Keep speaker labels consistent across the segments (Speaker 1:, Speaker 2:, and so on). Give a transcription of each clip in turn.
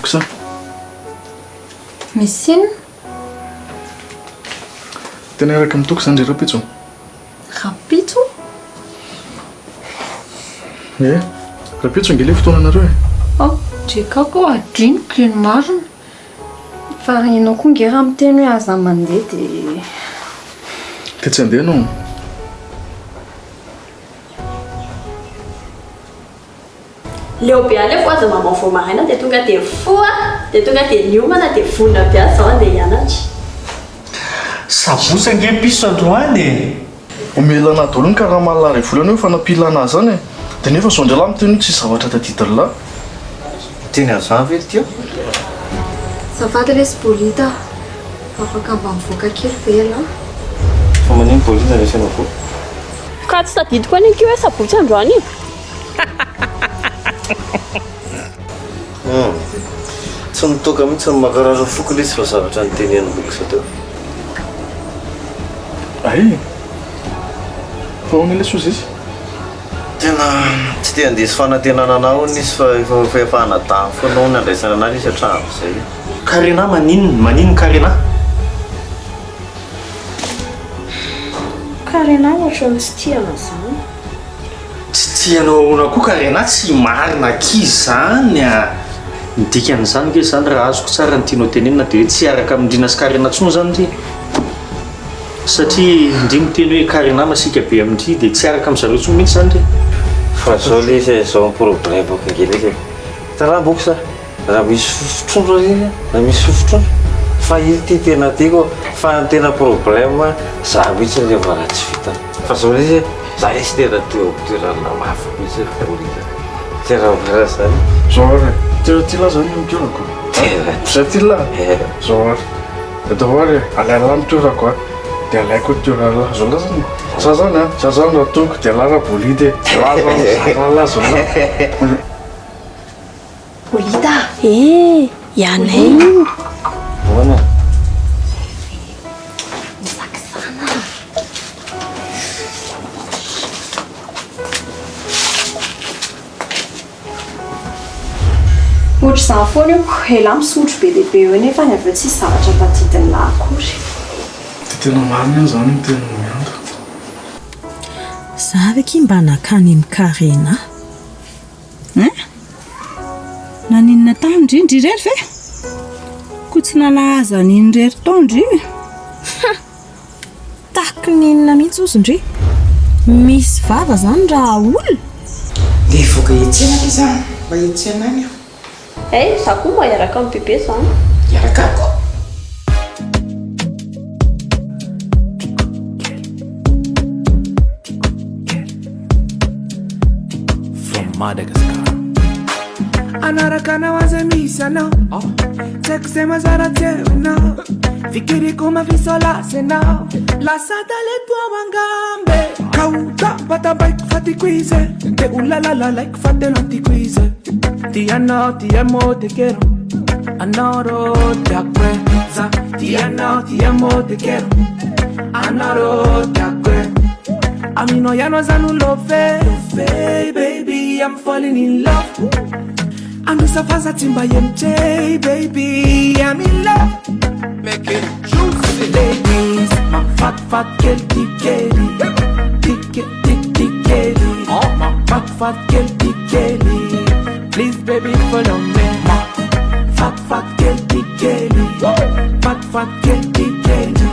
Speaker 1: Kosa
Speaker 2: misy inona
Speaker 1: tena araka mitoko izany re rapitso
Speaker 2: rapitso
Speaker 1: rapitso angele fotoananareo
Speaker 2: drekako adriniko ny marina fa ianao koa nge raha miteny hoe aza mandeha
Speaker 1: dia tsy handeha anao
Speaker 3: leobe alefo aza mamao vao maraina dia tonga dia foa dia tonga dia niomana dia vonona piasa ao andeha hianatra
Speaker 4: sabosa nge piso androany
Speaker 1: omela na dolo ny karaha malary volana eo fa napila anazy zany dia nefa zao ndray lahy miteny tsy zavatra tadidrylahy
Speaker 4: teny azany ve tio
Speaker 2: safady resy bolita afaka mba mivoaka kely vela
Speaker 4: fa maniny bolita resana koa
Speaker 3: ka tsy tadidiko any kio hoe sabotsy androany
Speaker 4: tsy nitoka mihitsy ny makarara foko lesy fa zavatra nytenenyboko sa teo
Speaker 1: ay fa hoany le sozy izy
Speaker 4: tena tsy te handesy fanantenana anao ny izy fa efa hanadany foanao ny andraisana anazy izy hatrano zay karena maninony karena
Speaker 3: karena ohatrany tsy tiana zany
Speaker 4: tsy tianao ona koa karena tsy marina kizy zany a nidikan'izany ke zany raha azoko tsara ny tianao tenenina dia hoe tsy araka amindrina sy karena tsony zany ty satria ndri miteny hoe karena masika be amindry dia tsy araka amin'zareo tsony mihitsy zany ty
Speaker 5: fa zao le izy zao problème boko ngely izy taraha boko sa raha misy fofotrondro izy raha misy fofotrondro fa izy ty tena tiako fa ny tena problème za mihitsy rehefa raha tsy vita fa zao le izy za izy tena toerana mafy mihitsy bolita tsy raha vara zany
Speaker 1: zao ary tena ty lahy zany mitoerako zay ty lahy zao ary dao ary alaila mitoerako a dia alaiko toerana zao la zany za zany a za zany raha toko dia lara bolita la zao la
Speaker 2: bolita
Speaker 3: Anay
Speaker 5: hoana
Speaker 2: misakisana ohatra izany foana io ela misotro be dia be eo nefa ny avy eo tsisy zavatra tadidiny lahy akory
Speaker 1: dia tena marina zany ny tena miandro
Speaker 6: za veky mba nakany mikarena naninona tandrindry rery ve ko tsy nalaza niny rery tondry taky ninona mihitsy ozondry misy vava zany raha olona
Speaker 7: dia voaka etsenaka izany mba etsenany io
Speaker 3: za koa mba hiaraka amin'ny bebe zany
Speaker 7: hiaraka ako
Speaker 8: anaraka anao aza misy anao tsaiko zay mazara teo anao fikiriko mafisolasy anao lasa taleto angambe kauta batabaiko fatiko izy de ulalalalaiko fatelo antiko izy ti anao ti amo te quero anao ro te acqueza ti anao ti amo te quero anao ro te acque amino yano zanu love baby I'm falling in love Anusafaza timba yemche, baby, I'm in love. Make it juicy, ladies. My fat girl, Kelly. Kelly. Oh, my fat girl, Kelly. Please, baby, follow me. My fat girl, Kelly. Fat girl, Kelly.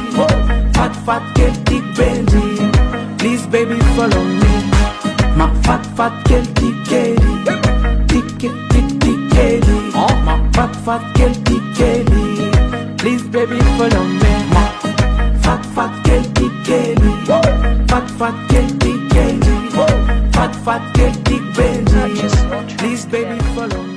Speaker 8: Fat girl, Benji. Please, baby, follow me. My fat girl, Kelly. Oh, my fat girl, Kelly. Please, baby, follow me. My fat girl, Kelly. Fat girl, Kelly. Fat girl, Benji. Please, baby, follow me.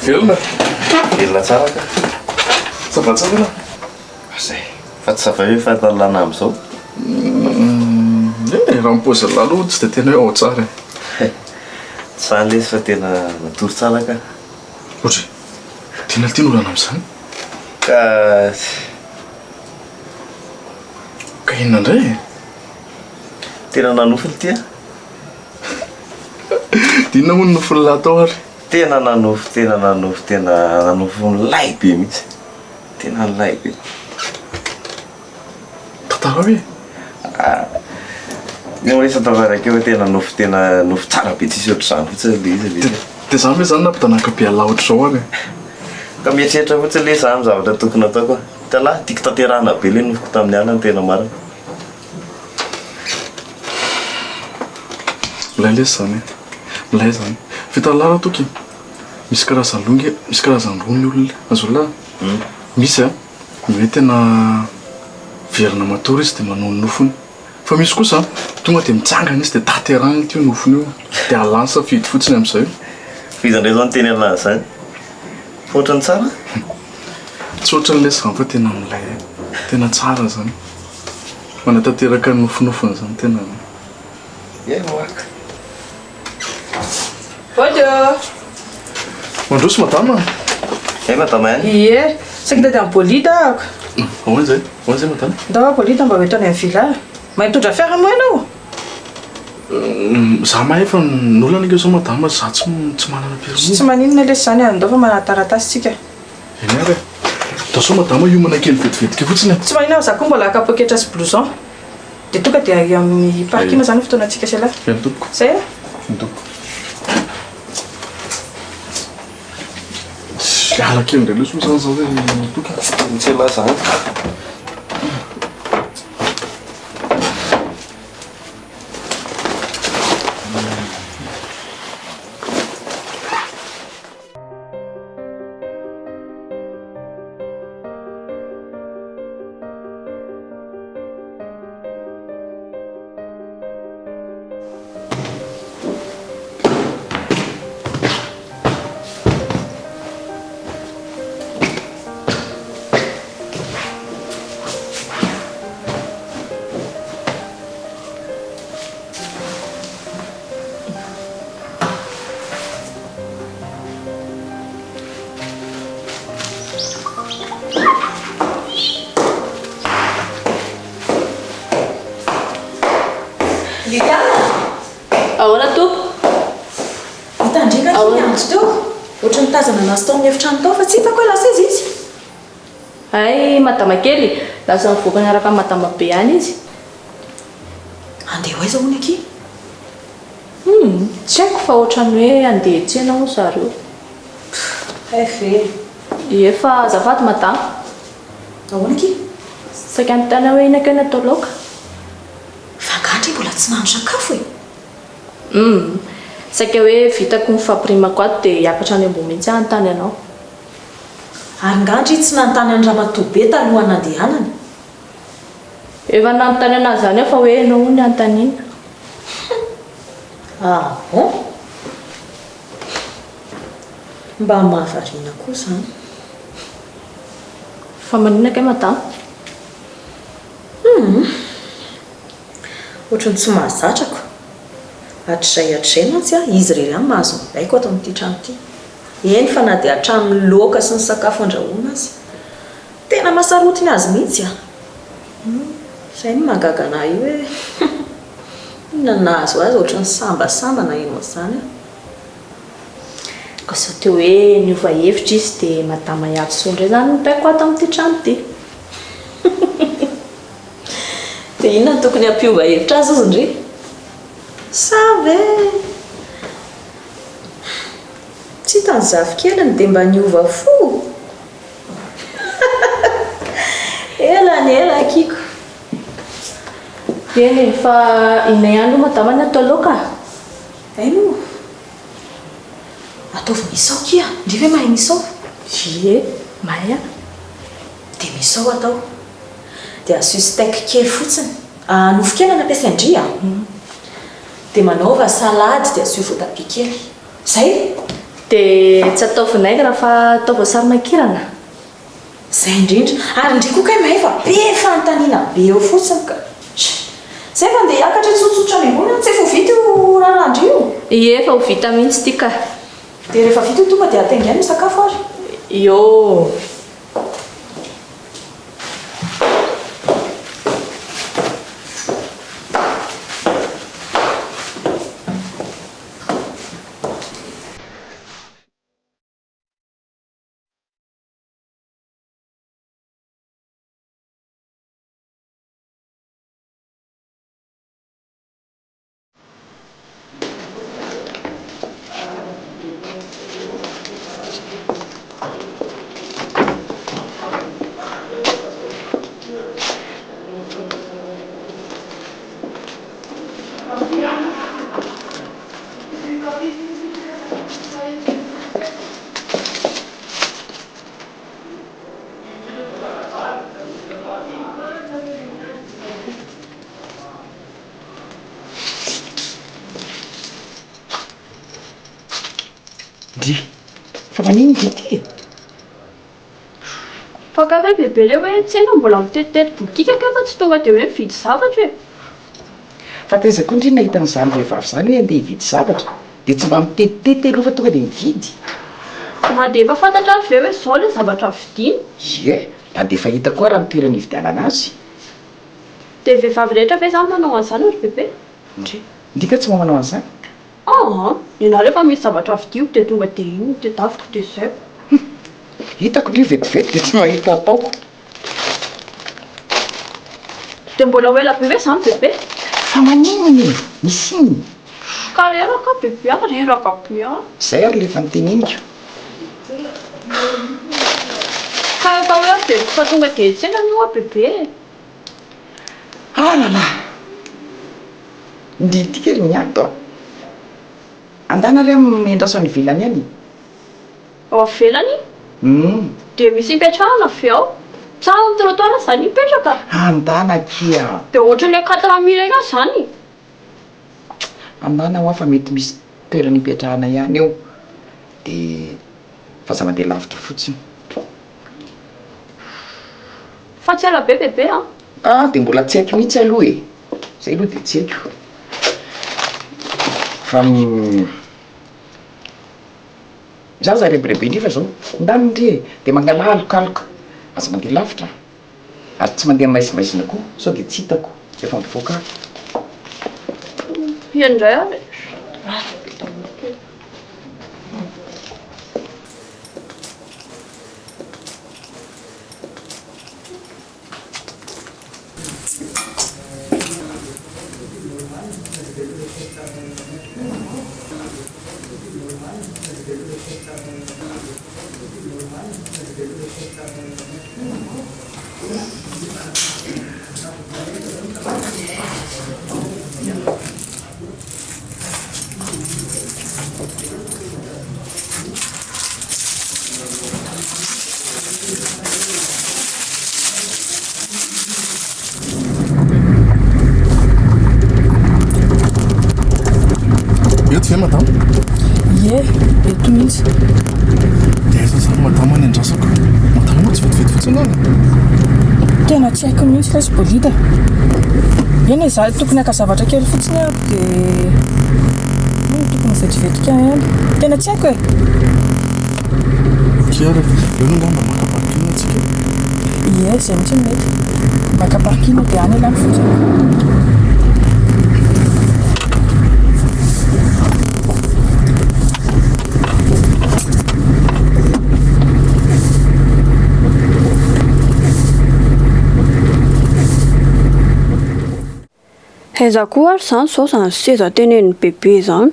Speaker 1: Velona.
Speaker 5: Velona tsara ka.
Speaker 1: Sabatsara.
Speaker 5: Zay. Fa tsy sava hoe fahalalana amin'izao.
Speaker 1: Raha mipôzy aloha tsy dia tena hoe ao tsara.
Speaker 5: Tsara lesy fa tena matory tsara ka.
Speaker 1: Ohatry, tiana tiana olana amin'izany. Ka inona indray?
Speaker 5: Tena nanofy tia.
Speaker 1: Dinona moa nofo lahy tao ary.
Speaker 5: Tena nanofy nilay be mihitsy. Tena nilay be.
Speaker 1: Tantara hoe?
Speaker 5: Ny rehefa tavarakeo hoe tena nofy tsara be tsisy ohatr'izany fotsiny le izy.
Speaker 1: Dia izany hoe izany nampitanaka be alahy ohatr'izao any.
Speaker 5: Ka mieritreritra fotsiny le izany zavatra tokony ataoko. Talahy tiako tanterahana be le nofoko tamin'ny alina tena marina.
Speaker 1: Milay lesy izany. Milay izany. Vita lara toky. Misy karazany longy, misy karazany roa ny olona. Azo lahy. Misy hoe tena verina matory izy dia manao ny nofony. Fa misy kosa tonga dia mitsangana izy dia tanterahana ity nofony io. Dia alany safidy fotsiny amin'izay.
Speaker 5: Fizany izao ny teny alana izany. Ohatrany tsara?
Speaker 1: Tsy ohatran'ny lesy izany fa tena milay. Tena tsara izany. Manatanteraka ny nofinofiny izany tena.
Speaker 5: Moaka.
Speaker 6: Olha!
Speaker 1: Mandroso madama?
Speaker 5: Madama ihany?
Speaker 6: Ie, saky dady amin'ny bolida.
Speaker 1: Ahoana izay? Ahoana izay madama?
Speaker 6: Ndao bolida mba hoetany amin'ny villa. Mahitondra fiara moa ianao?
Speaker 1: Za mahay fa n'olana ake zao madama za tsy manana permis.
Speaker 6: Tsy maninona lesy izany any ndao fa manataratasitsika.
Speaker 1: Eny ary. Da sao madama hiomana kely vetivetika fotsiny.
Speaker 6: Tsy maninona za koa mbola kapoketra sy blouson. Dia tonga dia amin'ny parking izany fotoanantsika sy lahy.
Speaker 1: Eny tompoko.
Speaker 6: Zay a?
Speaker 1: Eny tompoko. Ala kely indray loatra moa izany izao hoe toka.
Speaker 5: Tsy lahy izany.
Speaker 3: Ahoana tompo?
Speaker 6: Mitandrina ny andro teo. Ohatry ny tazana anazy tao amin'ny efitrano tao fa tsy hitako hoe lasa izy izy.
Speaker 3: Ay, madama kely. Lasa mivoaka niaraka amin'ny madama be any izy.
Speaker 6: Andeha hoaiza hono aky?
Speaker 3: Tsy haiko fa ohatrany hoe andeha hiantsena ho zareo.
Speaker 6: Fe.
Speaker 3: Efa azafady madama.
Speaker 6: Ahoana aky?
Speaker 3: Saky anontany hoe inona kena atao laoka?
Speaker 6: Fangatry mbola tsy nahano sakafo e.
Speaker 3: Saika hoe vitako ny fampirimako ato dia hiakatra any ambony mihitsy anontany anao.
Speaker 6: Ary ngandry tsy nanontany any ramatoabe talohan'ny nandehanany.
Speaker 3: Efa nanontany anazy izany aho fa hoe ianao hono ny anontaniana.
Speaker 6: Bon? Mba mahavariana koa izany.
Speaker 3: Fa maninona kay madama?
Speaker 6: Ohatrany tsy mahazatrako. Hatrizay mantsy izy irery ihany mahazo mibaiko ato amin'ity trano ity. Eny fa na dia hatramin'ny laoka sy ny sakafo andrahoana azy. Tena mahasarotiny azy mihitsy. Izay ny mahagaga anahy io hoe inona nahazo azy ohatrany sambasamba na ino izany.
Speaker 3: Ka sao teo hoe niova hevitra izy dia madama Yatso indray izany mibaiko ato amin'ity trano ity.
Speaker 6: Dia inona tokony hampiova hevitra azy izy indray? Savy tsy hitany zafikeliny dia mba niova fo. Ela akiko.
Speaker 3: Eny fa inona ihany no madama ny atao laoka?
Speaker 6: Haino. Ataovy misao kia, ndry ve mahay misao?
Speaker 3: Ie, mahay.
Speaker 6: Dia misao atao. Dia asio steak kely fotsiny. Nofo-kena no ampiasaindry. Dia manaova salady dia asio voatabia kely. Zay.
Speaker 3: dia tsy ataovinay raha fa ataova sary-makirana.
Speaker 6: Zay indrindra ary indriko kay mahay fa be fanontaniana be eo fotsiny ka zay fa ndeha hiakatra tsotsotra any ambony tsy efa ho vita io rahalandro io.
Speaker 3: Efa ho vita mihitsy ity ka.
Speaker 6: Dia rehefa vita io tonga dia ataingainy sakafo ary.
Speaker 3: Io
Speaker 7: fa manino dity
Speaker 3: fakafay bebe le hoe tsena mbola mitetitety botika ka fa tsy tonga dia hoe mividy zavatra e.
Speaker 7: fa teza koa indrina hitan'izany vehivavy izany hoe andeha hividy zavatra dia tsy mba mitetitety aloha fa tonga dia mividy.
Speaker 3: Na dia efa fantatra azy ve hoe izao le zavatra vidiana?
Speaker 7: Ie, na dia efa hita koa raha ny toerana hividianana azy.
Speaker 3: Dia vehivavy rehetra ve izany manao an'izany ary bebe?
Speaker 7: Ndika tsy manao an'izany.
Speaker 3: Ianao rehefa misy zavatra vidiako dia tonga dia iny tedaviko dia izay.
Speaker 7: Hitako ilay vetivety dia tsy mahita ataoko.
Speaker 3: Dia mbola ho ela be ve izany bebe?
Speaker 7: Fa manino ny misy iny?
Speaker 3: Ka reraka bebe reraka be
Speaker 7: Izay ary le efa noteniniko.
Speaker 3: ka efa hoe dia fa tonga dia tsena mioa bebe.
Speaker 7: Lala ny ity kely miato andana le miendraso any ivelany any.
Speaker 3: Ao avelany? Dia misy hipetrahana avy ao. Tsara ny trottoir izany hipetraka.
Speaker 7: Andana kia.
Speaker 3: Dia ohatran'ilay 4 000 ena izany.
Speaker 7: Andana ho afa mety misy toerana hipetrahana ihany eo dia fa za mandeha lavitra fotsiny.
Speaker 3: Fa tsy ela be bebe
Speaker 7: dia mbola tsy haiko mihitsy aloha e. Zay aloha dia tsy haiko. Fa za zarebirebe ndrifa zao ndany ndre dia mangala alokaloka aza mandeha lavitra ary tsy mandeha maizimaizina koa sao dia tsy hitako efa mivoaka ary.
Speaker 3: Indray ary.
Speaker 1: Ve madame?
Speaker 9: Ie, eto mihitsy.
Speaker 1: Dia aiza izany madame any andrasako? Madame moa tsy vetivety fotsiny any.
Speaker 9: Tena tsy haiko mihitsy ilay bolida. Eny e za tokony haka zavatra kely fotsiny aho dia tokony vetivetika ihany. Tena tsy haiko e.
Speaker 1: Kiara, eo no ngamba maka parking antsika.
Speaker 9: Ie, zay mihitsy mety. Maka parking dia any ilany fotsiny.
Speaker 3: Aiza koa ary izany izao izany seza tenenin'ny bebe izany.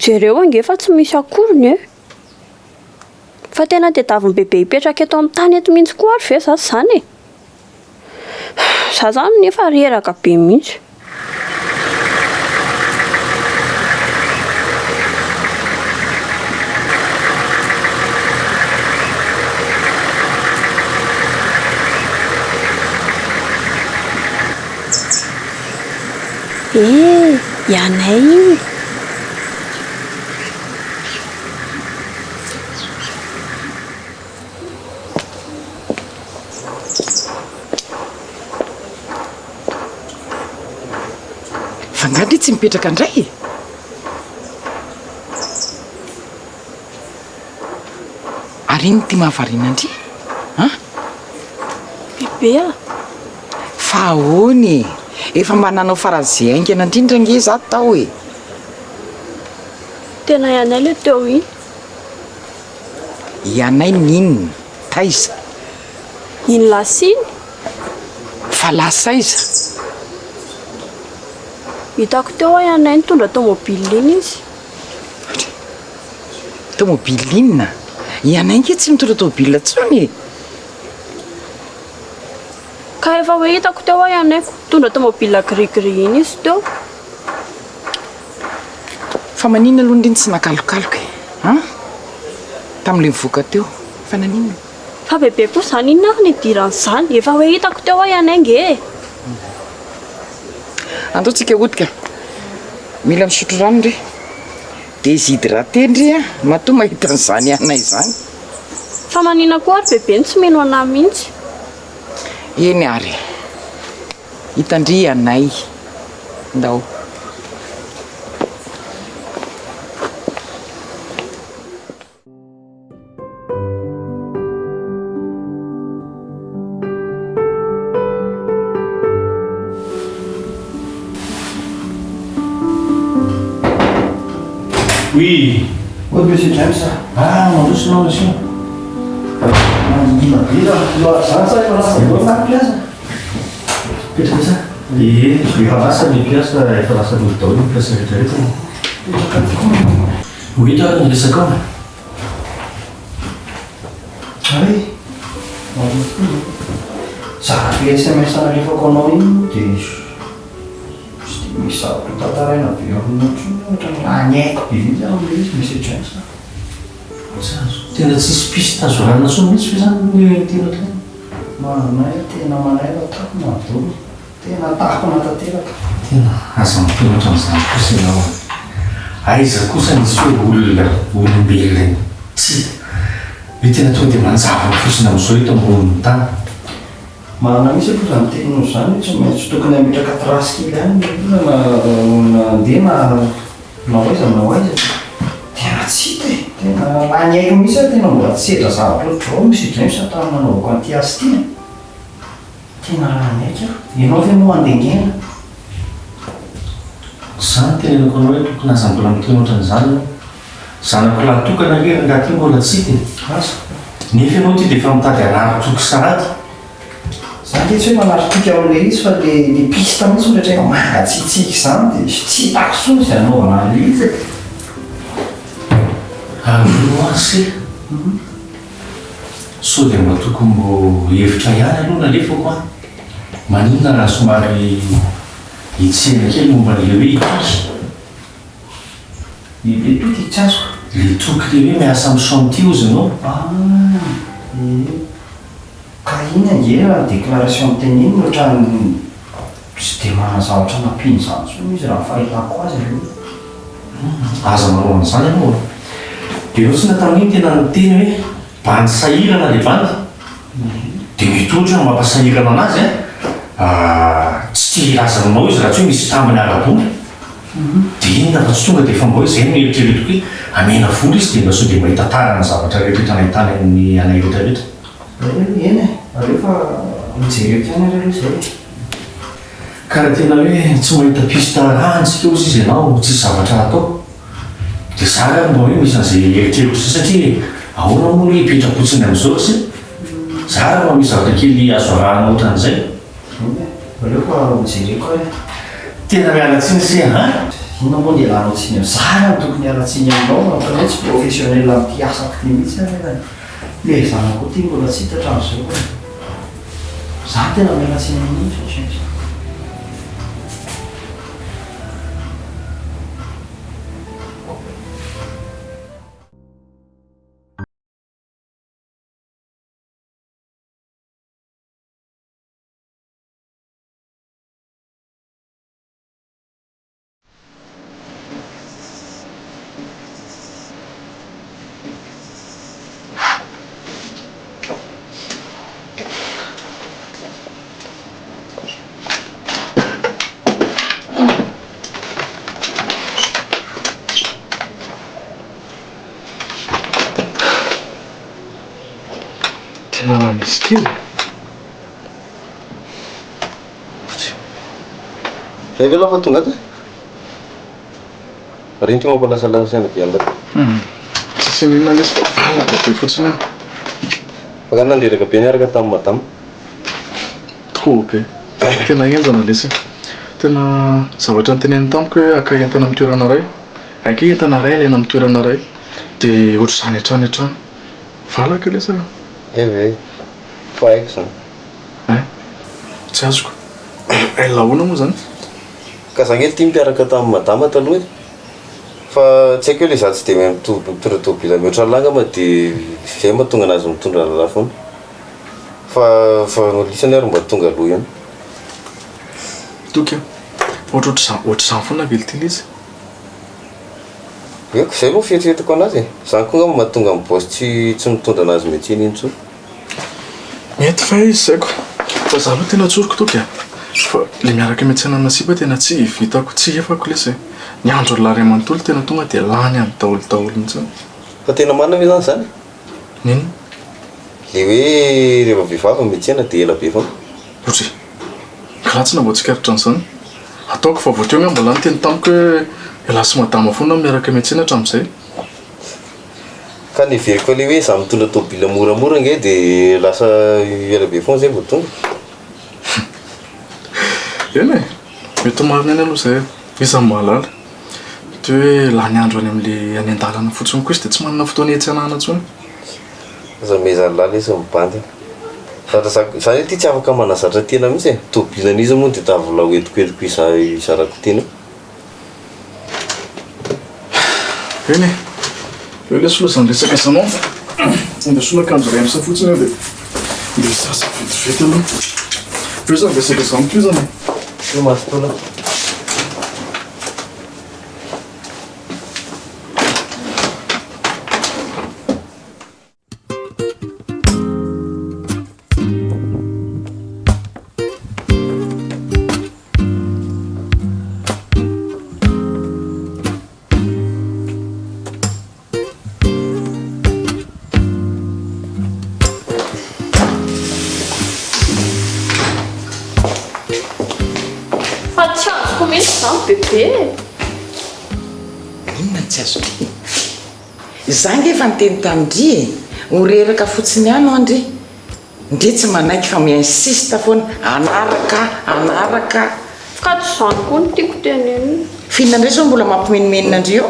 Speaker 3: Jereo ange fa tsy misy akorony e. Fa tena tediavin'ny bebe hipetraka eto amin'ny tany eto mihitsy koa ary ve izany e. Za zany nefa reraka be mihitsy. Anay iny.
Speaker 7: andry tsy mipetraka indray ary iny ty mahavariana andry
Speaker 9: bebe
Speaker 7: fa ahoany efa mananao faran'izay aingana indrindra nge za tao e
Speaker 9: tena ianay le teo iny
Speaker 7: ianay ninona taiza
Speaker 9: iny lasiny
Speaker 7: fa lasaiza
Speaker 9: hitako teo a ianay nitondra tomobily iny izy
Speaker 7: tomobily inona ianay nke tsy mitondra tomobily tsony
Speaker 9: ka efa hoe hitako teo a ianayko tondra tomobile grigri iny izy teo
Speaker 7: fa manina aloha ndriny tsy nakalokaloka tam'le mivoaka teo fa nanina
Speaker 9: fa bebe koa zany inona ary nidiran'izany efa hoe hitako teo a ianay nge
Speaker 7: andotsika odika mila misotro rano ndre déshydraté ndry a matoa mahita n'izany anay zany
Speaker 9: fa manina koa ary bebe ny tsy mino anay mihitsy
Speaker 7: eny ary hitandry anay ndao
Speaker 4: Oui.
Speaker 1: Oui, monsieur James.
Speaker 4: Ah, mandrosonao monsieur.
Speaker 1: Ina be za sa efa lasa loa na piasa.
Speaker 4: Petraka za? Efa lasa ny piasa, efa lasa loha daholo ny piasa rehetrarehetra. Ho hita ny resaka ao.
Speaker 1: Ary za be SMS analefako anao iny dia tsy dia misy zavatra tantaraina be amin'ohatran'ny agnaiko be mihitsy amin'ilay izy monsieur James.
Speaker 4: Tena tsisy piste azorana so mihitsy fa zany hoe tena tena
Speaker 1: manay tena manay natako madolo tena tahako natateraka
Speaker 4: tena aza mitena ohatran'izany kosa ianao aiza kosa nisy hoe olona olombelona tsy hoe tena tonga dia manjavana fosiny amin'izao eto amboniny tany
Speaker 1: marina misy aloha zany teninao zany tsy maintsy tokony ametraka trasy kely any nandeha na hoaiza na hoaiza tena tsy hita e tena agnaiko misy a tena mbola tsy sedra zavatra ohatrao misy James atao manaovako an'ity azy ity tena raha agnaika ianao ve moa andengena
Speaker 4: zany tenenako anao hoe tokony aza mbola mitena ohatran'izany zanako lahatokana re angaty mbola tsy hita
Speaker 1: asa
Speaker 4: nefa ianao ty dia efa mitady anaritoky sahady
Speaker 1: zany le tsy hoe manaritoky amin'le izy fa le pista mihitsy ohatratra mangatsitsiky izany dia tsy hitako sony izay anaovana le izy
Speaker 4: azy so dia mba tokony mbo hevitra ihany aloha nalefako a maninona raha somary hitsena kely momba le hoe itoky
Speaker 1: le toky tsy azo
Speaker 4: le toky le hoe miasa amin'ny chantier ozy ianao
Speaker 1: ka iny angera déclaration teny iny ohatrany tsy dia manazavatra nampiny izany so izy raha fahitako azy aloha
Speaker 4: aza manao an'izany ianao dia anao tsy nataon'iny tena niteny hoe bandy sahirana le bandy dia mitohatra no mampasahirana anazy tsy razananao izy raha tsy hoe misy tambany arabony dia inona fa tsy tonga dia efa mba hoe izay no eritreretiko hoe amena vola izy dia mba so dia mahita tarana zavatra rehetrarehetra nahitany amin'ny anay rehetrarehetra
Speaker 1: eny e arehefa mijereko ihany areo izay
Speaker 4: karaha tena hoe tsy mahita piste rahantsika ozy izy ianao tsisy zavatra atao dia zara mba hoe misy an'izay eritreritro satria ahoana moa hoe hipetrapotsiny amin'izao sy zara mba misy zavatra kely azo arahana ohatran'izay
Speaker 1: aleofa mijereko hoe
Speaker 4: tena mialatsiny se
Speaker 1: ina moa dia lanao tsiny zara tokony alatsiny aminao hoe tsy professionnel amin'ity asako ty mihitsy le zanako ty mbola tsy hita hatramin'izao za tena mialatsiny amin'iny fihinana misy kely.
Speaker 5: Zay ve aloha fa tonga ato? Rindry mampalasalasana bianla.
Speaker 1: Tsisy ninona lesy fa be fotsiny aho.
Speaker 5: Fa nandreraka be niaraka tamin'ny madama.
Speaker 1: Be. Tena enjana lesy. Tena zavatra nyteneniny tamiko hoe aka entana amin'ny toerana iray. Aika entana iray ilaina amin'ny toerana iray. Dia ohatr' izany hatrany hatrany. Valaka lesy aho.
Speaker 5: Ve, fa haiko izany.
Speaker 1: Tsy azoko. Lahoana moa zany.
Speaker 5: Ka zany hoe tia mpiaraka tamin'ny madama taloha e. Fa tsy haiko hoe ilay zaho tsy dia mitondra tômôbila mihoatra langama dia izay mahatonga anazy mitondra lalahy foana. Fa lisany ary mba tonga aloha ihany.
Speaker 1: Toka. Ohatr'izany foana velotiny izy.
Speaker 5: Eko, izay aloha fieritreretako anazy e. Izany koa ngamba mahatonga amin'ny bosy tsy mitondra anazy mihitsy iny intsony.
Speaker 1: Mety fa izy zaiko. Fa za aloha tena tsoriko toka. Fa le miaraka miantsena nasiba tena tsy vitako, tsy efako lesy. Ny andro lary Manontolo tena tonga dia lany amin'ny daholo mihitsy.
Speaker 5: Fa tena manana ve zany?
Speaker 1: Nino?
Speaker 5: Le hoe rehefa vehivavy miantsena dia ela be foana.
Speaker 1: Ohatry. Kalatsina mbo tsikaritra an'izany. Ataoko fa vao teo nga mbola nyteny tamiko hoe ialahy sy madama foana miaraka miantsena hatramin'izay.
Speaker 5: Ka neveriko le hoe za mitondra tômôbila moramora nge dia lasa ela be foana zay vao tonga.
Speaker 1: Eny e, mety marina any aloha izay. Isan'ny mahalala. Dia hoe lany andro any amin'ilay any an-dalana fotsiny koa izy dia tsy manana fotoana hiantsenana intsony.
Speaker 5: Za mezany lahy lesy mibandy. Zany hoe ty tsy afaka manazatra tena mihitsy e. Tômôbilan'izy moa dia tavola hoentikoentiko izarako tena.
Speaker 1: Eny e, eo lesy aloha izany resaka sanao. Indesoana akanjo iray am'sa fotsiny eo dia mba sasa vetivety aloha. Eo izany resaka izany koa izany e.
Speaker 5: Io masotola.
Speaker 3: Bebe.
Speaker 7: Inona tsy azo tia. Izaho nge efa niteny tamindry e. Horeraka fotsiny ihany andry. Ndre tsy manaiky fa mi-insiste foana anaraka.
Speaker 3: Ka tsy izany koa no tiako tenenina.
Speaker 7: Fihinana indray zao mbola mampimenimenina andry eo.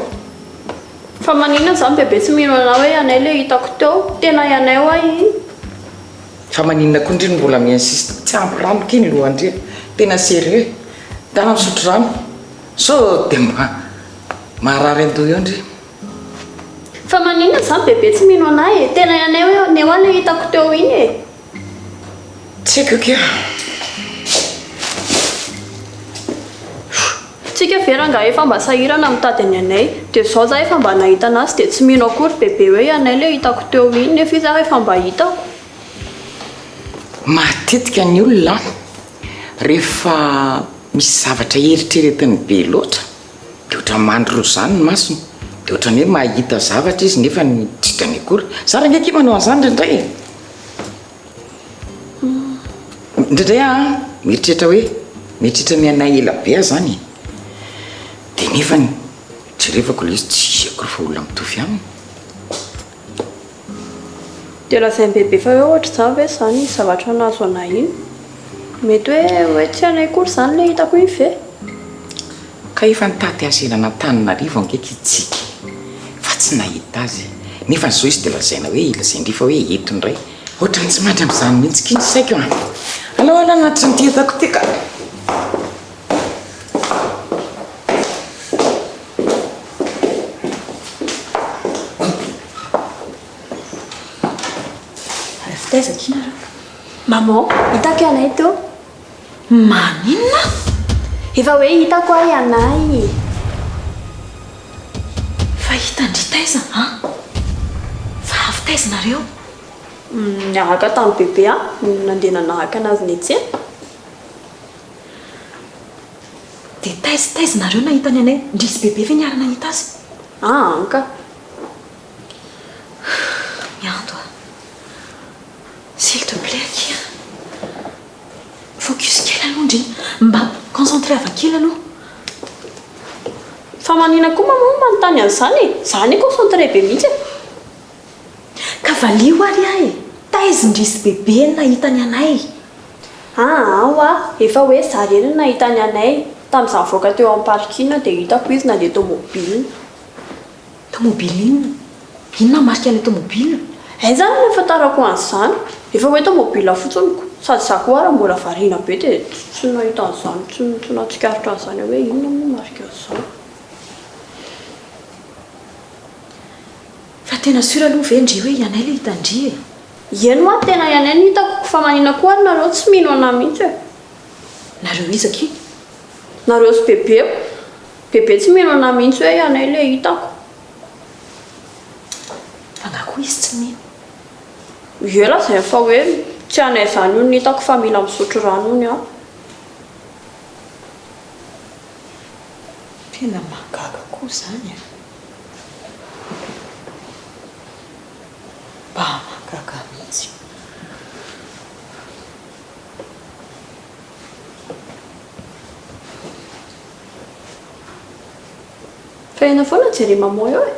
Speaker 3: Fa maninona izany bebe tsy mino anao hoe Anay ilay hitako teo. Tena Anay hoa iny.
Speaker 7: Fa maninona koa indriny mbola mi-insiste. Tsy ampy rano kiny loha andry. Tena sérieux. Tana misotro rano. So dia marary andoha eo ndry.
Speaker 3: Fa maninona izany bebe tsy mino anay e. Tena Anay hoe Anay hoa ilay hitako teo iny e.
Speaker 7: Tsy haiko kea.
Speaker 3: Tsika veranga efa mba sahirana mitady any Anay. Dia izao za efa mba nahita anazy dia tsy mino akory bebe hoe Anay ilay hitako teo iny nefa izy efa mba hitako.
Speaker 7: Matetika ny olona rehefa misy zavatra eritreretiny be loatra dia ohatran'ny mandro izany ny masony dia ohatran'ny hoe mahita zavatra izy nefa ny tritrany akory. Zara ngeky manao an'izany indraindray e. Indraindray mieritreritra hoe mieritreritra ny Anay ela be zany dia nefa ny jerevako ilay izy tsy akory fa olona mitovy aminy.
Speaker 3: Dia lazainy bebe fa hoe ohatra izany ve izany zavatra nahazo anay iny. Mety hoe tsy Anay kory izany ilay hitako iny ve?
Speaker 7: Ka efa nitady azy ela n'Antananarivo angeky itsika fa tsy nahita azy. Nefa n'izao izy dia lazaina hoe lazainy fa hoe eto indray. Ohatrany tsy mandry amin'izany mihitsy kiny saiko a. Alao anatry ny tiatako ty ka.
Speaker 3: Fitaizaka ina raha. Maman, hitako Anay teo.
Speaker 6: Maninona?
Speaker 3: Efa hoe hitako ahy Anay.
Speaker 6: Fa hitandry taiza fa avy taizanareo?
Speaker 3: Niaraka tamin'ny bebe nandeha nanaraka anazy ny tsena.
Speaker 6: Dia taizanareo nahita ny Anay ndrisy bebe ve niara nahita azy?
Speaker 3: Anka.
Speaker 6: Miando a. Sy s'il te plaît Akira. Focus kely aloha indrindra. Mba concentré avakely aloha.
Speaker 3: Fa manina koa mamoa manontany an'izany e. Zany concentré be mihitsy.
Speaker 6: Ka valio ary ahy. Taizindrisy bebe ny nahitany anay.
Speaker 3: Efa hoe zary eny nahitany anay. Tamin'izaho voaka teo amin'ny parkina dia hitako izy nandeha tomobile.
Speaker 6: Tomobile inona? Inona marika ilay tomobile?
Speaker 3: Zany no ahafantarako an'izany. Efa hoe tomobile fotsiny ko. Sady za koa raha mbola variana be dia tsy nahita an'izany, tsy nahatsikaritra an'izany hoe inona no marika an'izany.
Speaker 6: Fa tena sura aloha ve ndry hoe ianay ilay hitandry e?
Speaker 3: Eno a tena ianay no hitako fa manina koa ary nareo tsy mino anahy mihitsy e.
Speaker 6: Nareo izaki?
Speaker 3: Nareo sy bebeko. Bebe tsy mino anahy mihitsy hoe ianay ilay hitako.
Speaker 6: Fa ngakoa izy tsy mino.
Speaker 3: Ela izay fa hoe tsy anay izany io no hitako fa mila misotro rano ony aho.
Speaker 6: Tena mahagaga koa izany e. Mba mahagaga mihitsy.
Speaker 3: Fa ena foana jery mamoa eo e.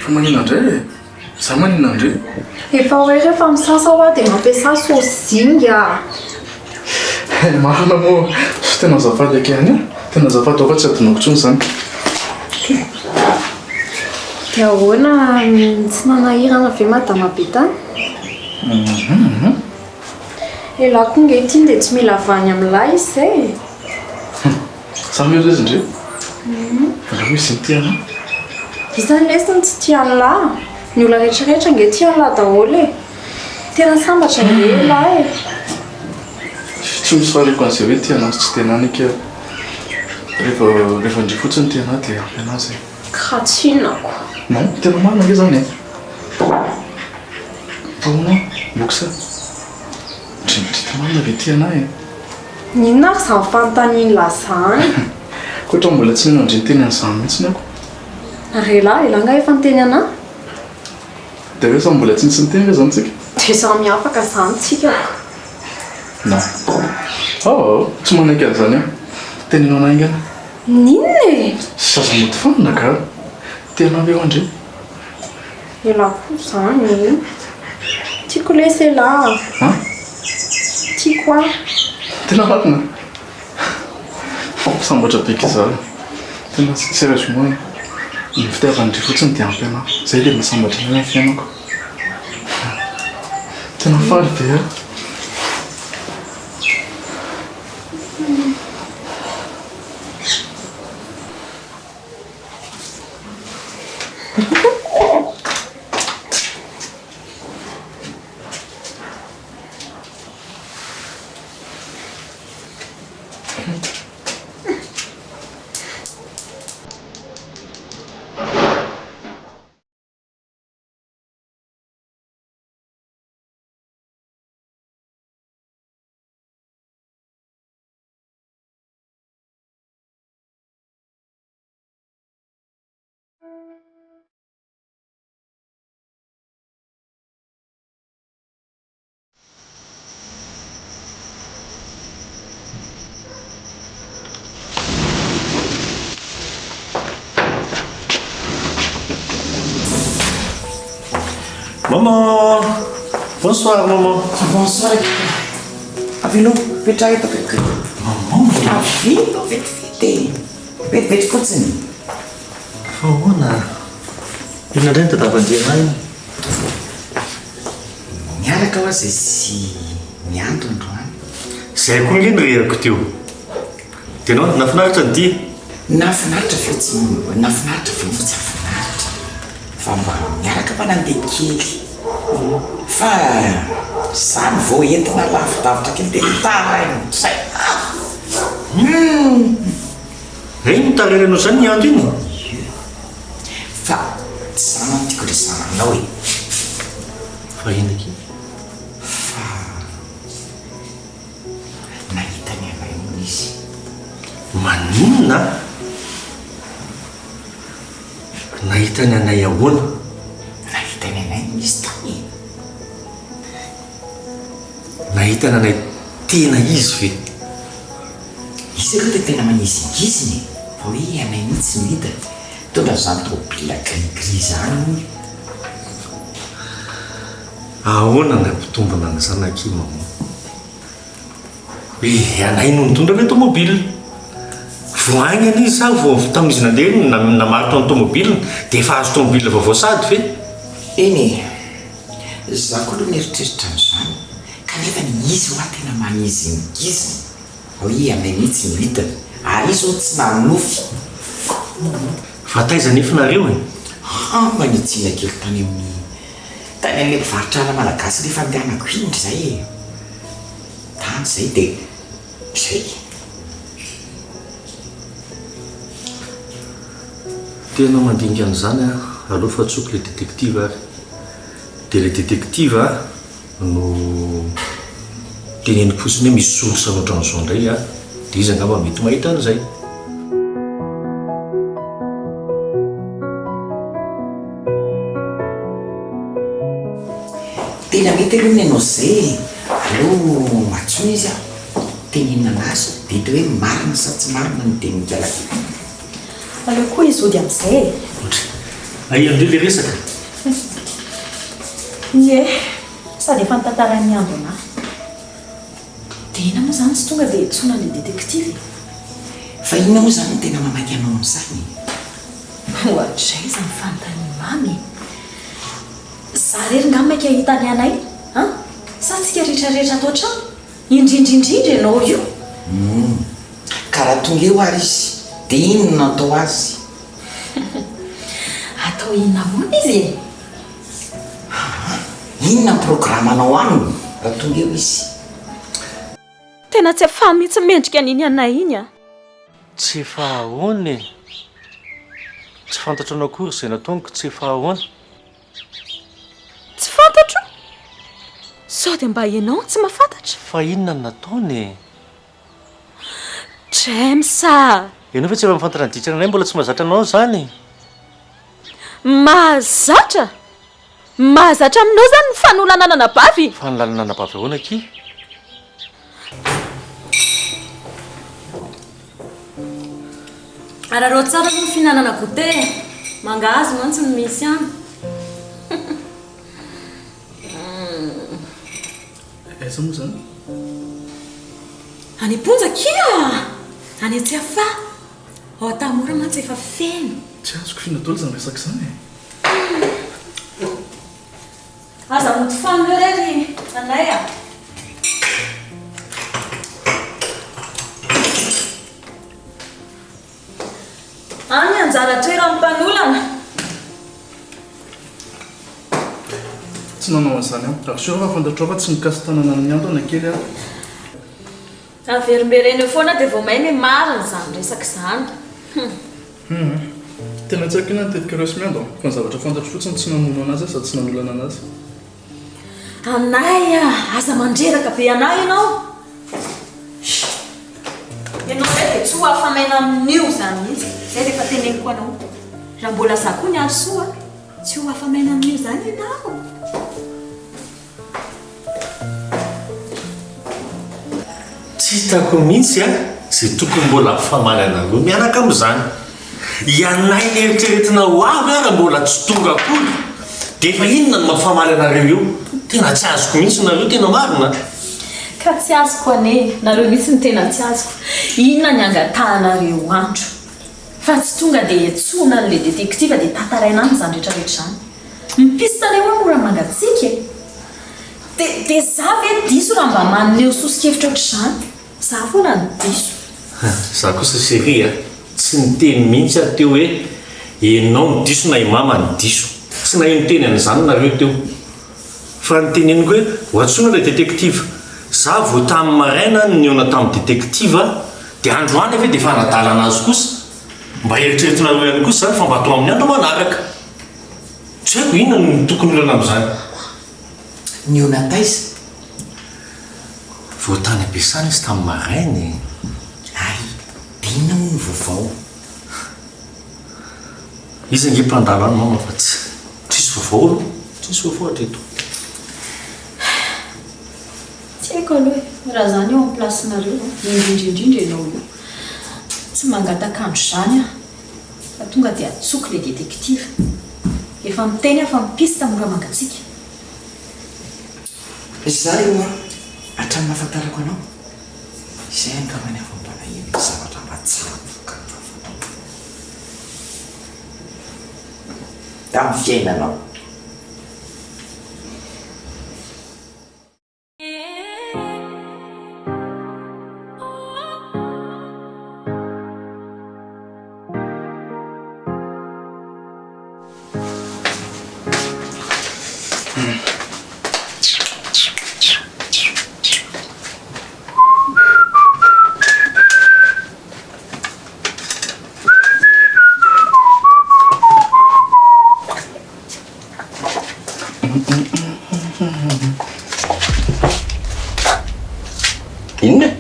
Speaker 1: Fa manina indray e. Za manina indray.
Speaker 2: Efa hoe rehefa misasa ho aho dia mampiasa saosy zinga.
Speaker 1: Marina moa sy tena azafady akehany a. Tena azafady ao fa tsy adinoko intsony izany.
Speaker 2: Dia ahoana tsy nanahirana ve madama be tany? Ela koa ngeitiny dia tsy mila vany amin'lahy izy e.
Speaker 1: Samy eo izy indray. Raha hoe izy ty anao.
Speaker 2: Izany lesiny tsy tian'lahy. Ny olona rehetrarehetra nge tian'lahy daholo e. Tena sambatra nge lahy e.
Speaker 1: Tsy misy fariko an'izay hoe tiana azy tsy tena anika. Rehefa indray fotsiny tiana dia ampy anazy.
Speaker 2: Ka tsy inako.
Speaker 1: Non, tena marina nge zany e. Ahoana boksa. Tena marina ve tiana e.
Speaker 2: Ninona ary izany fanontaniany lazany?
Speaker 1: Koatra mbola tsy nino andreny teny an'izany mihitsy ako.
Speaker 2: Rela nga efa niteny anahy?
Speaker 1: Dia hoe sa mbola tsy nisy niteny ve zany tsika?
Speaker 2: Dia samy afaka izany tsika.
Speaker 1: Non. Tsy manaiky an'izany aho. Tenenao anahy ingana.
Speaker 2: Ninona e?
Speaker 1: Sy azo moty fanina ka. Tena avy eo andreny.
Speaker 2: Ela koa izany. Tiako lesy ela. Tiako aho.
Speaker 1: Tena marina. Sambatra beka izany. Tena sérieusement ny fitiavany fotsiny dia ampy anahy. Zay dia masambatra ny amin'ny fiainako. Tena faly be aho.
Speaker 4: Maman! Bonsoir, maman.
Speaker 7: Bonsoir. Avilo, petraha eto akaiky.
Speaker 4: Maman,
Speaker 7: avilo vetivety. vetivety fotsiny
Speaker 4: fa hoana inona indray ny tadavanjena
Speaker 7: miaraka ho azy sy miandrondroany
Speaker 4: zay koa ngeny rerako teo tenao nafinaritra ny ty
Speaker 7: nafinaritra fe tsy nafinaritra fe tsy afinaritra fa mba miaraka mpanandeha kely fa zany vao entina lavidavitra kely dia tarainozay
Speaker 4: reny mitararanao zany ny andro iny
Speaker 7: fa tsy zanany tiako le zananao e
Speaker 4: fa inaky
Speaker 7: fa nahitany anay moa izy
Speaker 4: maninona nahitany anay ahoana
Speaker 7: nahitany anay moa izy tany
Speaker 4: nahitany anay tena izy ve
Speaker 7: izy aloha dia tena manizingiziny fa hoe anay mihitsy no hita tondra zany tobila grigri zany
Speaker 4: ahoana ny ampitombona ny zanakima mo hoe anay no nitondra ny tomobile voagny any izy sa vo tamizy nandeha namaritra ny tomobiliny dia efa azo tomobile vaovao sady ve
Speaker 7: eny za koa aloha mieritreritra n'izany kanefa ny izy hoa tena manizingiziny hoe anay mihitsy no hitany ary izy ho tsy nanofy
Speaker 4: fa taiza nefinareo e
Speaker 7: manitsina kely tany amin'ny tany an'le mpivarotrana malagasy rehefa andehanako indry zay e tany zay dia zay
Speaker 4: tena mandinika an'izany a aloha fa tsoky le détective ary dia le détective a no teneny posiny hoe misy solosa ohatran'izao indray a dia izy angamba mety mahita an'izay
Speaker 7: tena mety aloha ny anao zay aleo matsona izy a tenenina anazy dito hoe marina sa tsy marina ny tenikalaka
Speaker 6: aleo koa izy ody amin'izay
Speaker 4: ai amindreo le resaka
Speaker 6: ie sady efa nitantarany andro ana dia ina moa zany tsy tonga dia tsona le détective
Speaker 7: fa inona moa zany tena mamaky anao amin'izany
Speaker 6: ohatrizay zany fanontany mamy za rery nga mainka hitany anay a sa tsika rehetrarehetra atao trano indrindrindrindra ianao io
Speaker 7: karaha tonga eo ary izy dia inona atao azy
Speaker 6: atao inona moana izy
Speaker 7: inona ny programanao aminy raha tonga eo izy
Speaker 6: tena tsy afa mihitsy mendrika an'iny anay iny a
Speaker 4: tsy efa ahoana e tsy fantatro anao akory zay nataoniko tsy efa ahoana
Speaker 6: tsy fantatro sao dia mba ianao tsy mahafantatra
Speaker 4: fa inona ny nataony e
Speaker 6: tremsa
Speaker 4: ianao fa tsy efa mifantatra ny ditrana anay mbola tsy mahazatra anao zany
Speaker 6: mahazatra mahazatra aminao zany ny fanolanana bavy
Speaker 4: fa nilalana nabavy ahoana ki
Speaker 6: arareo tsara no fihinanana gote mangahazo mantsy ny misy any
Speaker 1: aiza moa zany
Speaker 6: any ponja kia any tsy afa ao atamora mantsy efa feno
Speaker 1: tsy azoko finatolo zany resaka zany
Speaker 6: aza moty fanoneo rery anay a any anjara toera amin'ny mpanolana
Speaker 1: tsy nanao an'izany a ary sura fa fantatrao fa tsy mikasy tanana ny andro ana kely a
Speaker 6: averimbereny foana dia vao mainy marina zany resaka zany
Speaker 1: tena tsy haiko ina nitetika resy miandro fa ny zavatra fantatro fotsiny tsy namono anazy sady tsy nanolana anazy
Speaker 6: anay a aza mandreraka be anay ianao ianao zay dia tsy ho afamaina amin'io zany mihitsy zay rehefa teneniko anao raha mbola za koa ny andro soa tsy ho afamaina amin'io zany ianao
Speaker 4: tsy hitako mihitsy a zay tokony mbola famaly anareo miaraka amin'izany ianay ny eritreretina ho avy a raha mbola tsy tonga akory dia efa inona ny mampafamaly anareo eo tena tsy azoko mihitsy nareo tena marina
Speaker 6: ka tsy azoko ane nareo mihitsy ny tena tsy azoko inona ny angatahanareo andro fa tsy tonga dia tsona n'la détective dia tantaraina any zany rehetrarehetra zany mipista le hoe mora mangatsika dia za ve diso raha mba manoneo sosikevitra ohatr'izany za foana ny diso
Speaker 4: za kosa série tsy niteny mihitsy aho teo hoe enao ny diso na imama ny diso tsy nahay niteny an'izany nareo teo fa niteneniko hoe hoatsona ilay détective za vao tamin'ny maraina ny ona tamin'ny détective dia androany ave dia efa nadalana azy kosa mba eritreretinareo ihany kosa zany fa mba atao amin'ny andro manaraka tsy haiko inona ny tokony olana amin'izany
Speaker 7: ny ona taiza
Speaker 4: vao tany ampiasana izy tamin'ny marainy
Speaker 7: ay dia inona moa ny vaovao
Speaker 4: izy ange mpandalo any mama fa tsisy vaovao aloha tsisy vaovao hatreto
Speaker 6: tsy haiko aloha raha zany eo amin'ny placenareo indrindrindrindra ianao io tsy mangatakandro zany a fa tonga dia atsoky le détective efa miteny aho fa mipista mora mangatsika
Speaker 7: za io hatrany mahafantarako anao izay ankamany afampalahelo zavatra mba tsara tamin'ny fiainanao
Speaker 1: inona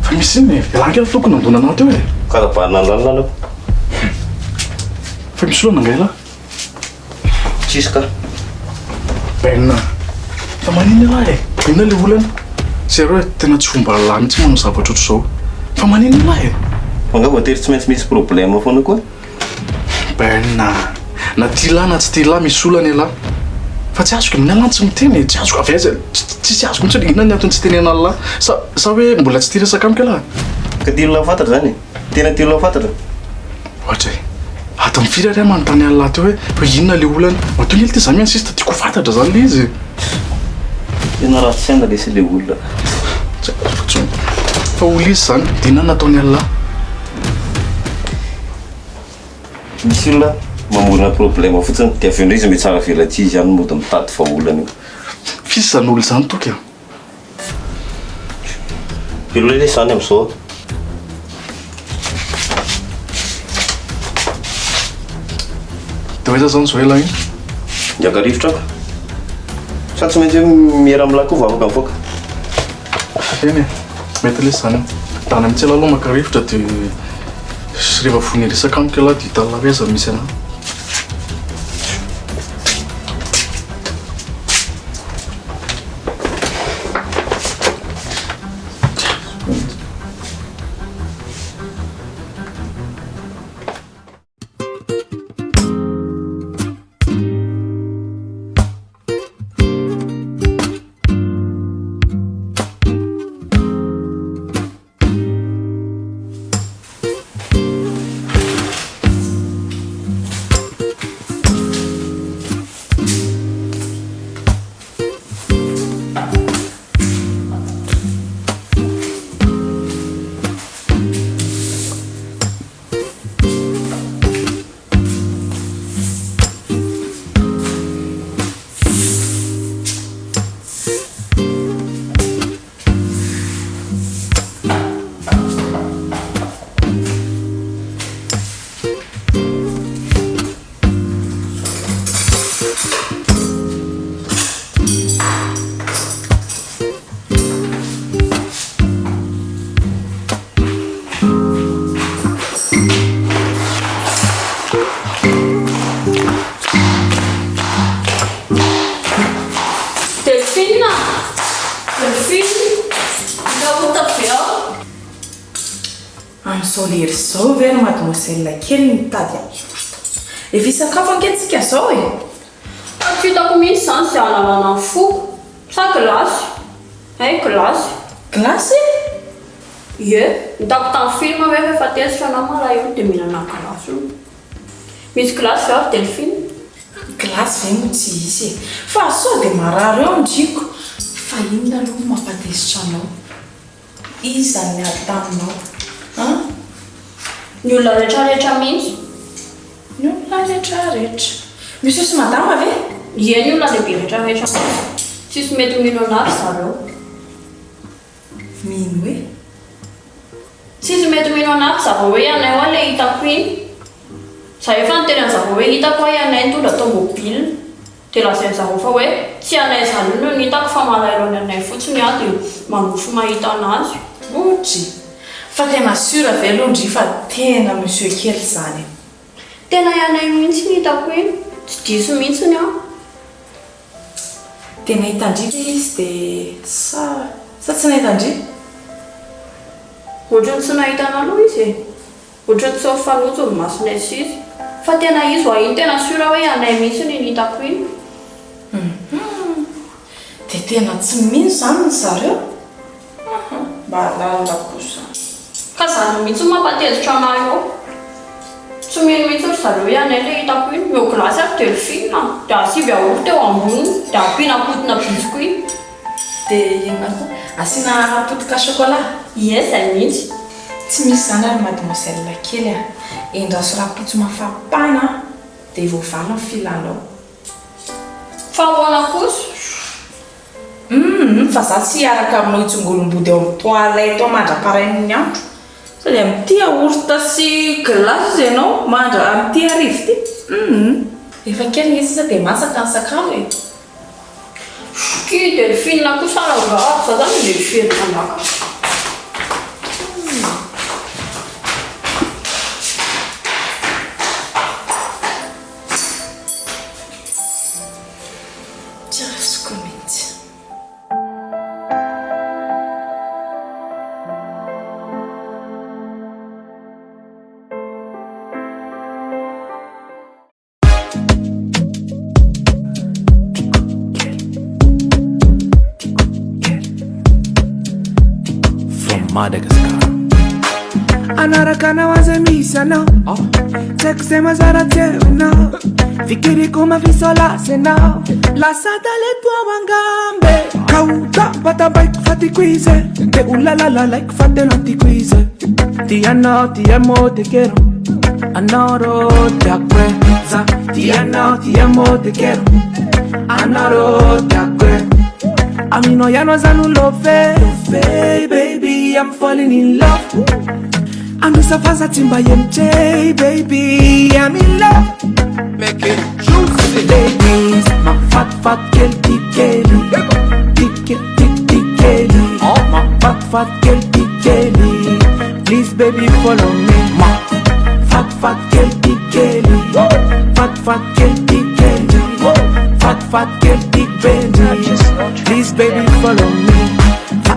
Speaker 1: fa misy iny lankela tokony andona anao teo e
Speaker 5: karabanina andalanako
Speaker 1: fa misy olana angaila
Speaker 5: tsisy ka
Speaker 1: baina fa maniny lahy e inona le olana zareo hoe tena tsy fomba lahy mitsy manao zavatra ohatr' zao fa maniny lahy e
Speaker 5: angamba tery tsy maintsy misy problème foana koa
Speaker 1: baina na ty lahy na tsy ty lahy misy olana e lahy fa tsy azoko amin'ny alany tsy miteny tsy azoko avy aiza tsisy azoko mitsy inona ny antony tsy tenena lahy sa hoe mbola tsy tiresaka amika lahy
Speaker 5: ka tilo fantatra zany tena tilo fantatra
Speaker 1: ohatra e ato mifiry ary manontany any lahy teo hoe inona le olana matonga ely ty za miany sisy tiako fantatra zany le izy
Speaker 5: tena raha tsy saina lesy le olona
Speaker 1: fa olo izy zany dia inona nataony any lahy
Speaker 5: misy olona mamorona problème fotsiny dia avy indray izy mety tsara velatsy izy ihany mody mitady fa olana io
Speaker 1: fisy zany olo zany toky a
Speaker 5: ilo le zany amin'izao
Speaker 1: dia hoe za zany zao ela iny
Speaker 5: ndiakarivotra ka sa tsy maintsy miera amin'ny lako vavaka mifoaka
Speaker 1: eny e mety lesy zany dany amitsy ela aloha makarivotra dia sy rehefa voneresaka amiko elahy dia hitanla hoe aza misy anahy
Speaker 9: Solery zao vera mademoiselle kely mitady efa isakafo ankentsika zao e
Speaker 3: Fitako mihitsy zany sy analana ny foko sa glasy ay glasy
Speaker 9: glasy
Speaker 3: Ie, nitako tamin'ny film hoe rehefa tezitra na malayo dia mihinana glasy io. Misy glasy vao Delphine.
Speaker 9: Glasy ve mo tsy isy e. Fa sao dia marary eo ndriko. Fa inona aloha mampatezitra anao? Iza ny ataonao?
Speaker 3: Ny olona rehetrarehetra mihitsy.
Speaker 9: Ny olona rehetrarehetra. Misy madama ve?
Speaker 3: Ie, ny olona lehibe rehetrarehetra. Tsisy mety mino anazy zareo.
Speaker 9: Mino hoe?
Speaker 3: Tsisy mety mino anazy zareo hoe Anay ho ilay hitako iny. Zaho efa niteny an'zareo hoe hitako hoe Anay nitondra tômôbila. Dia lazainy zareo fa hoe tsy Anay izany no hitako fa malahelo ny Anay fotsiny dia manofy mahita anazy.
Speaker 9: Otry. Fa tena sura ve aloha ndry fa tena monsieur kely izany.
Speaker 3: Tena Anay mihitsy ny hitako iny. Tsy diso mihitsy ny aho.
Speaker 9: Tena hitandrika izy dia sa tsy nahitandry?
Speaker 3: Ohatrany tsy nahitana aloha izy e. Ohatrany tsy mifanojo ny masonay sy izy. Fa tena izy ho iny tena sura hoe Anay mihitsy ny hitako iny.
Speaker 9: Dia tena tsy mino izany ny zareo? Mba lalina kosa.
Speaker 3: Ka zany mihitsy mampatezitra anahy ao. Tsy mino mihitsy ry zareo hoe Anay ilay hitako iny. Meo glasy ary Delphine dia asivy aolo teo amboniny dia ampiana potina biziko iny.
Speaker 9: Dia inona koa? Asiana potika chocolat?
Speaker 3: Ie, izay mihitsy.
Speaker 9: Tsy misy izany ary mademoiselle kely a. Endraso rapitso mafapana dia voavala ny filanao.
Speaker 3: Fa ahoana kosa?
Speaker 9: Fa za tsy hiaraka aminao hitsongolombody eo amin'ny toilette ao mandra-parain'ny andro. Sady amin'ity aorita sy glasy ianao mandra amin'ity arivo ity. Efa kely ny izy dia masaka ny sakafo e.
Speaker 3: Ki Delphine kosa raha za zany ilay firy manaka.
Speaker 8: Madagascar. Anarakana wazamisana Tekusema zara tewena Fikiri kuma visola sena La sata letwa wangambe Kauta bata bike fati quize Te ulalala like fate nanti quize Ti amo te quiero Anoro te acuerza Ti amo te quiero Anoro te acuerza Amino ya no zanu love baby, I'm falling in love. I'm just a fast timba MJ, baby, I'm in love. Make it juicy, ladies. My fat girl, big Kelly. Big Kelly. Oh, my fat girl, big Kelly. Please, baby, follow me. My fat girl, big Kelly. Fat girl, big Kelly. Fat girl, big Benji. Please, baby, follow me.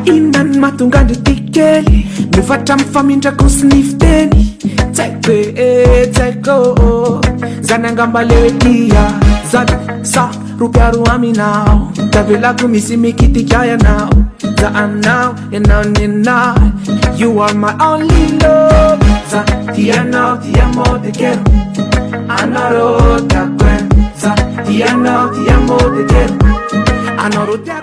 Speaker 8: Inan matunga nditikeli Mifata mfamindra kusnifteni Teko Zanangamba lewe dia Zada sa rupiaru aminao Tavela kumisi kiti kaya now Za now You are my only love Za tiano te quiero Anoro te acuerdo Za tiano te quiero Anoro te acuerdo